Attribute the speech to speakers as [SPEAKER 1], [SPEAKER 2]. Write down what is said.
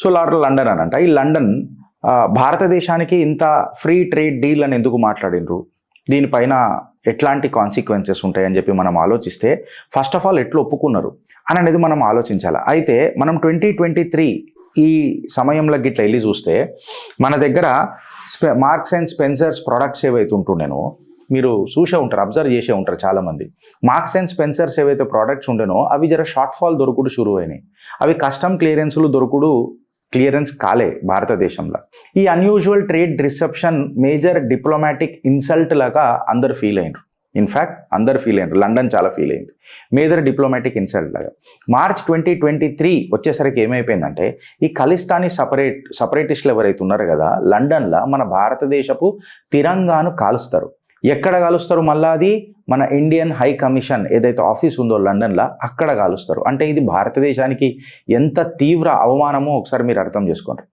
[SPEAKER 1] So London అనంట. ఈ London భారతదేశానికి ఇంత ఫ్రీ ట్రేడ్ డీల్ అని ఎందుకు మాట్లాడినరు, దీనిపైన ఎట్లాంటి కాన్సిక్వెన్సెస్ ఉంటాయని చెప్పి మనం ఆలోచిస్తే ఫస్ట్ ఆఫ్ ఆల్ ఎట్లా ఒప్పుకున్నారు అని అనేది మనం ఆలోచించాలి. అయితే మనం 2023 ఈ సమయంలో గిట్ల వెళ్ళి చూస్తే మన దగ్గర మార్క్స్ అండ్ స్పెన్సర్స్ ప్రొడక్ట్స్ ఏవైతే ఉంటుండేనో, మీరు చూసే ఉంటారు, అబ్జర్వ్ చేసే ఉంటారు చాలామంది. మార్క్స్ అండ్ స్పెన్సర్స్ ఏవైతే ప్రోడక్ట్స్ ఉండేనో అవి జర షార్ట్ ఫాల్ దొరుకుడు షురు అయినాయి. అవి కస్టమ్ క్లియరెన్స్లు దొరుకుడు క్లియరెన్స్ కాలే భారతదేశంలో. ఈ unusual trade deception major diplomatic insult లాగా అందరు ఫీల్ అయినారు. ఇన్ఫ్యాక్ట్ అందరు ఫీల్ అయినారు, లండన్ చాలా ఫీల్ అయింది, మేజర్ డిప్లొమాటిక్ ఇన్సల్ట్ లాగా. మార్చ్ 2023 వచ్చేసరికి ఏమైపోయిందంటే ఈ ఖలిస్తానీ సపరేటిస్టులు ఎవరైతే ఉన్నారో కదా, లండన్లో మన భారతదేశపు తిరంగాను కాలుస్తారు. ఎక్కడ కాలుస్తారు? మళ్ళీ అది మన ఇండియన్ హై కమిషన్ ఏదైతే ఆఫీస్ ఉందో లండన్లో అక్కడ కాలుస్తారు. అంటే ఇది భారతదేశానికి ఎంత తీవ్ర అవమానమో ఒకసారి మీరు అర్థం చేసుకోండి.